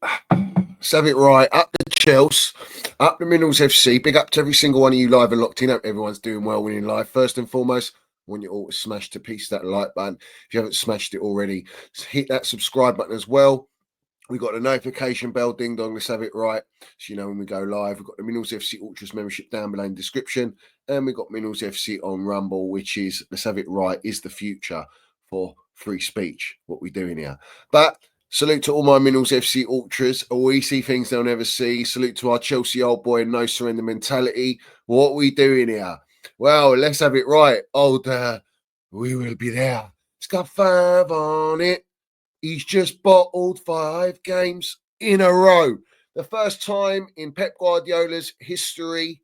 Let's have it right. Up the Chelsea, up the Minerals FC. Big up to every single one of you live and locked in. Hope everyone's doing well winning live. First and foremost, I want you all to smash to piece that like button. If you haven't smashed it already, hit that subscribe button as well. We've got the notification bell, ding dong. Let's have it right. So you know when we go live. We've got the Minerals FC Ultras membership down below in the description. And we've got Minerals FC on Rumble, which is, let's have it right, is the future for free speech, what we're doing here. But salute to all my Minerals FC Ultras. We see things they'll never see. Salute to our Chelsea old boy, no surrender mentality. What we doing here? Well, let's have it right. We will be there. It's got 5 on it. He's just bottled 5 games in a row. The first time in Pep Guardiola's history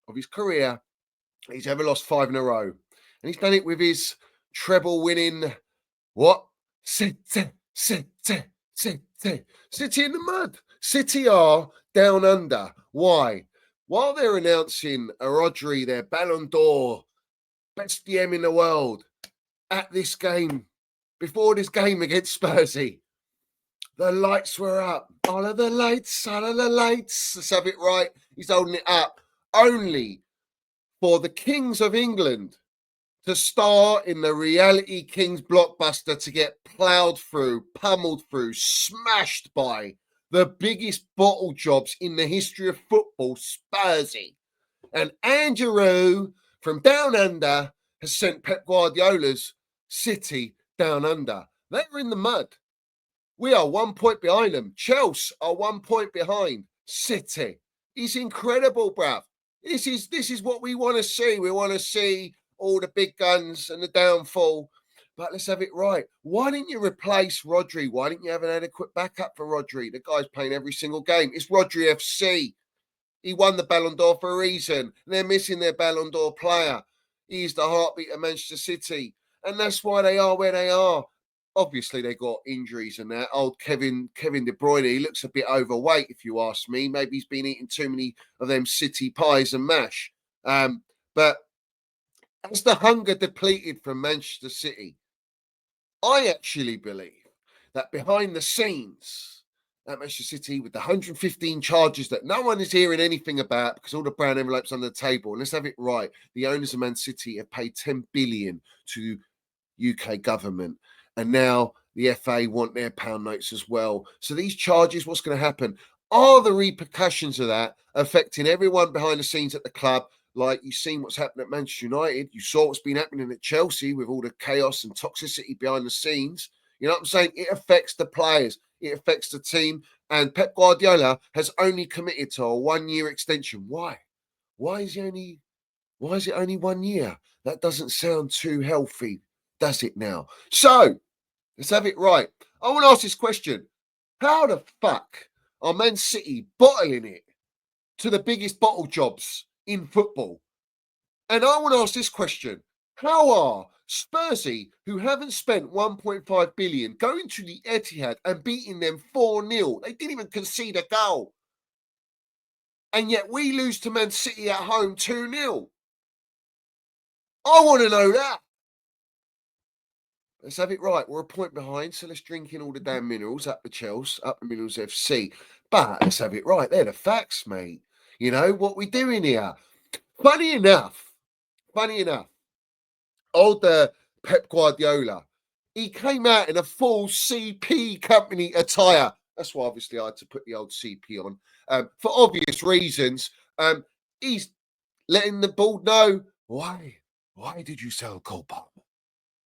of his career, he's ever lost 5 in a row. And he's done it with his treble winning, what? City in the mud. City are down under. Why? While they're announcing a Rodri, their Ballon d'Or, best DM in the world, at this game, before this game against Spursy, the lights were up. All of the lights. Let's have it right. He's holding it up. Only for the Kings of England to star in the Reality Kings blockbuster to get ploughed through, pummeled through, smashed by the biggest bottle jobs in the history of football, Spursy. And Andrew from Down Under has sent Pep Guardiola's City down under. They were in the mud. We are 1 point behind them. Chelsea are 1 point behind City. It's incredible, bruv. This is what we want to see. We want to see all the big guns and the downfall. But let's have it right. Why didn't you replace Rodri? Why didn't you have an adequate backup for Rodri? The guy's playing every single game. It's Rodri FC. He won the Ballon d'Or for a reason. They're missing their Ballon d'Or player. He's the heartbeat of Manchester City. And that's why they are where they are. Obviously, they got injuries and that. Old Kevin De Bruyne, he looks a bit overweight, if you ask me. Maybe he's been eating too many of them City pies and mash. But as the hunger depleted from Manchester City, I actually believe that behind the scenes at Manchester City, with the 115 charges that no one is hearing anything about because all the brown envelopes on the table, and let's have it right, the owners of Man City have paid 10 billion to UK government, and now the FA want their pound notes as well. So these charges, what's going to happen? Are the repercussions of that affecting everyone behind the scenes at the club? Like you've seen what's happened at Manchester United, you saw what's been happening at Chelsea with all the chaos and toxicity behind the scenes. You know what I'm saying? It affects the players, it affects the team, and Pep Guardiola has only committed to a 1-year extension. Why? Why is it only 1 year? That doesn't sound too healthy, does it now? So let's have it right. I want to ask this question. How the fuck are Man City bottling it to the biggest bottle jobs in football? And I want to ask this question. How are Spursy, who haven't spent 1.5 billion, going to the Etihad and beating them 4-0? They didn't even concede a goal. And yet we lose to Man City at home 2-0. I want to know that. Let's have it right. We're a point behind, so let's drink in all the damn minerals up the Chelsea, up the Minerals FC. But let's have it right. They're the facts, mate. You know what we're doing here. Funny enough, old Pep Guardiola, he came out in a full CP company attire. That's why obviously I had to put the old CP on for obvious reasons. He's letting the board know, why did you sell Cole Palmer?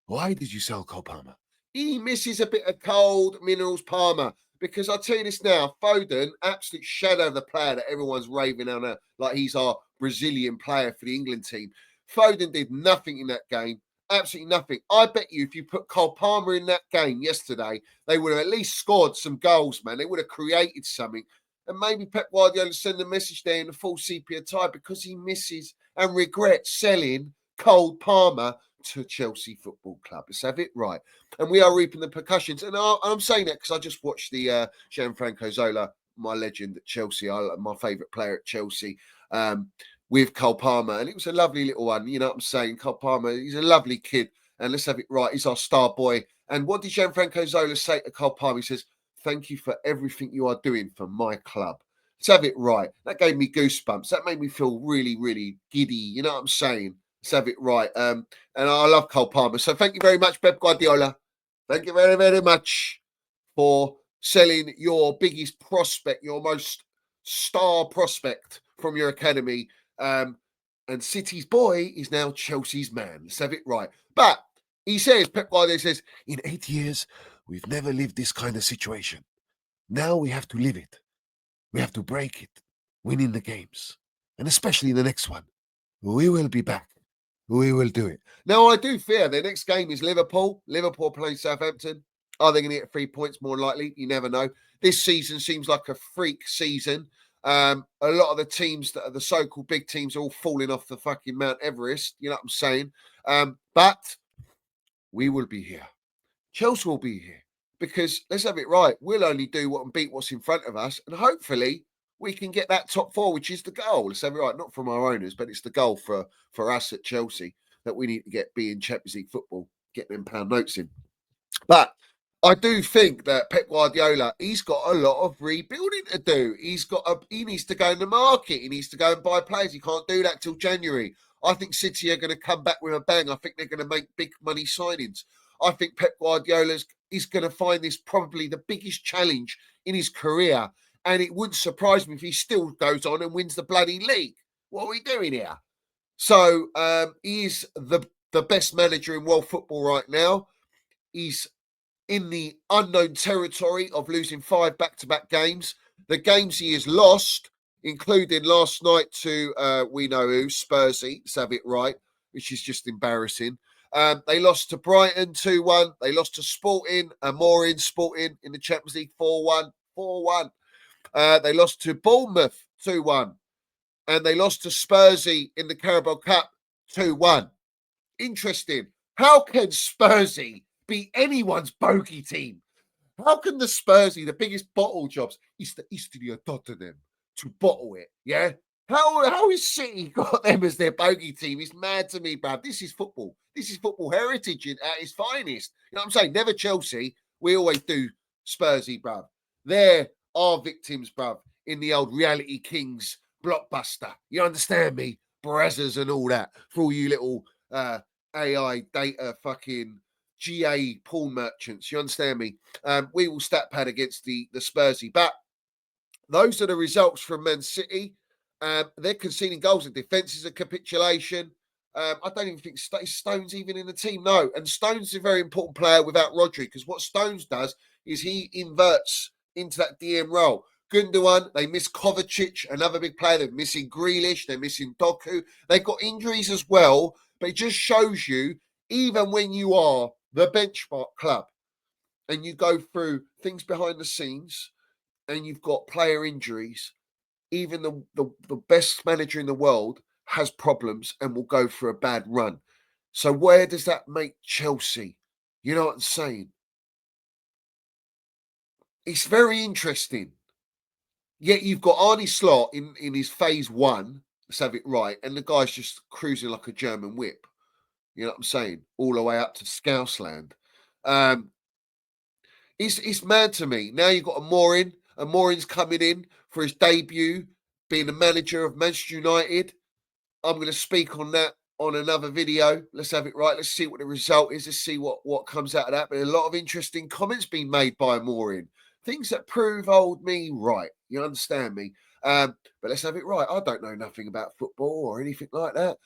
Why did you sell Cole Palmer? He misses a bit of cold Minerals Palmer. Because I'll tell you this now, Foden, absolute shadow of the player that everyone's raving on, like he's our Brazilian player for the England team. Foden did nothing in that game, absolutely nothing. I bet you if you put Cole Palmer in that game yesterday, they would have at least scored some goals, man. They would have created something. And maybe Pep Guardiola send a message there in the full sepia tie because he misses and regrets selling Cole Palmer to Chelsea Football Club. Let's have it right. And we are reaping the percussions. And I'm saying that because I just watched the Gianfranco Zola, my legend at Chelsea, my favourite player at Chelsea, with Cole Palmer. And it was a lovely little one. You know what I'm saying? Cole Palmer, he's a lovely kid. And let's have it right. He's our star boy. And what did Gianfranco Zola say to Cole Palmer? He says, Thank you for everything you are doing for my club. Let's have it right. That gave me goosebumps. That made me feel really, really giddy. You know what I'm saying? Let's have it right. And I love Cole Palmer. So thank you very much, Pep Guardiola. Thank you very, very much for selling your biggest prospect, your most star prospect from your academy. And City's boy is now Chelsea's man. Let's have it right. But he says, Pep Guardiola says, in 8 years, we've never lived this kind of situation. Now we have to live it. We have to break it, winning the games. And especially the next one. We will be back. We will do it. Now, I do fear their next game is Liverpool. Liverpool playing Southampton. Are they going to get 3 points? More likely. You never know. This season seems like a freak season. A lot of the teams that are the so-called big teams are all falling off the fucking Mount Everest. You know what I'm saying? But we will be here. Chelsea will be here. Because let's have it right. We'll only do what and beat what's in front of us. And hopefully we can get that top four, which is the goal. Let's have it right. Not from our owners, but it's the goal for us at Chelsea that we need to be in Champions League football, get them pound notes in. But I do think that Pep Guardiola, he's got a lot of rebuilding to do. He needs to go in the market. He needs to go and buy players. He can't do that till January. I think City are going to come back with a bang. I think they're going to make big money signings. I think Pep Guardiola is going to find this probably the biggest challenge in his career. And it wouldn't surprise me if he still goes on and wins the bloody league. What are we doing here? So he is the best manager in world football right now. He's in the unknown territory of losing 5 back-to-back games. The games he has lost, including last night to, we know who, Spursy, let's have it right, which is just embarrassing. They lost to Brighton 2-1. They lost to Sporting in the Champions League 4-1. 4-1. They lost to Bournemouth 2-1. And they lost to Spursy in the Carabao Cup 2-1. Interesting. How can Spursy be anyone's bogey team? How can the Spursy, the biggest bottle jobs, is the Easterly of Tottenham, to bottle it? Yeah. How is City got them as their bogey team? It's mad to me, bruv. This is football. This is football heritage at its finest. You know what I'm saying? Never Chelsea. We always do Spursy, bruv. They're our victims, bruv, in the old Reality Kings blockbuster. You understand me? Brazzers and all that. For all you little AI data fucking GA porn merchants. You understand me? We will stat pad against the Spursy. But those are the results from Man City. They're conceding goals. The defence is a capitulation. I don't even think Stones even in the team. No. And Stones is a very important player without Rodri, because what Stones does is he inverts into that DM role. Gundogan, they miss Kovacic, another big player. They're missing Grealish. They're missing Doku. They've got injuries as well. But it just shows you, even when you are the benchmark club and you go through things behind the scenes and you've got player injuries, even the best manager in the world has problems and will go for a bad run. So where does that make Chelsea? You know what I'm saying? It's very interesting. Yet you've got Arnie Slot in his phase 1, let's have it right, and the guy's just cruising like a German whip. You know what I'm saying? All the way up to Scousland. It's mad to me. Now you've got a Morin. And Morin's coming in for his debut, being the manager of Manchester United. I'm going to speak on that on another video. Let's have it right. Let's see what the result is. Let's see what comes out of that. But a lot of interesting comments being made by Morin. Things that prove old me right. You understand me? But let's have it right. I don't know nothing about football or anything like that.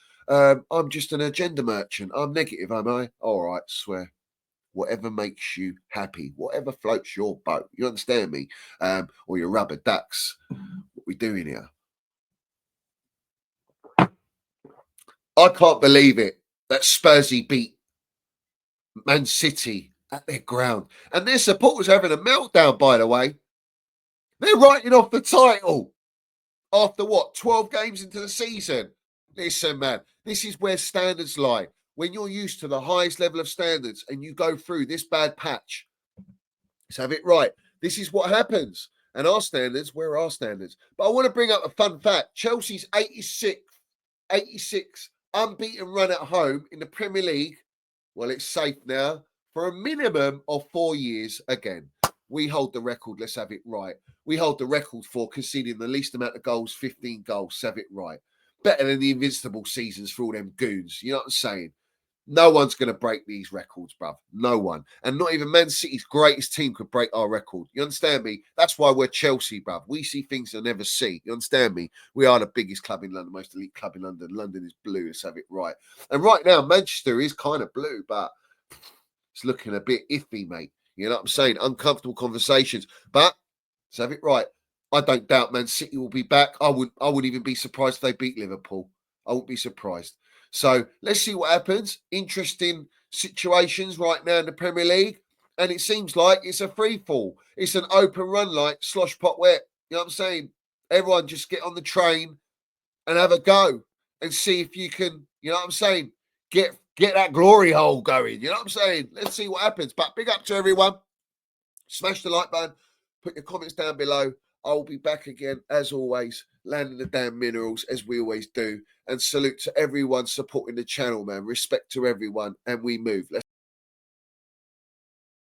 I'm just an agenda merchant. I'm negative, am I? All right, swear. Whatever makes you happy, whatever floats your boat. You understand me? Or your rubber ducks. What we doing here? I can't believe it that Spursy beat Man City at their ground. And their supporters are having a meltdown, by the way. They're writing off the title after what, 12 games into the season? Listen, man, this is where standards lie. When you're used to the highest level of standards and you go through this bad patch, let's have it right. This is what happens. And our standards, where are our standards? But I want to bring up a fun fact. Chelsea's 86 unbeaten run at home in the Premier League. Well, it's safe now for a minimum of 4 years again. we hold the record. Let's have it right. We hold the record for conceding the least amount of goals, 15 goals. Let's have it right. Better than the invincible seasons for all them goons. You know what I'm saying? No one's going to break these records, bruv. No one. And not even Man City's greatest team could break our record. You understand me? That's why we're Chelsea, bruv. We see things they'll never see. You understand me? We are the biggest club in London, most elite club in London. London is blue. Let's have it right. And right now, Manchester is kind of blue, but it's looking a bit iffy, mate. You know what I'm saying? Uncomfortable conversations. But let's have it right. I don't doubt Man City will be back. I wouldn't even be surprised if they beat Liverpool. I wouldn't be surprised. So let's see what happens. Interesting situations right now in the Premier League. And it seems like it's a free fall. It's an open run like slosh pot wet. You know what I'm saying? Everyone just get on the train and have a go and see if you can, you know what I'm saying, get that glory hole going. You know what I'm saying? Let's see what happens. But big up to everyone. Smash the like button. Put your comments down below. I'll be back again, as always, landing the damn minerals, as we always do. And salute to everyone supporting the channel, man. Respect to everyone. And we move. Let's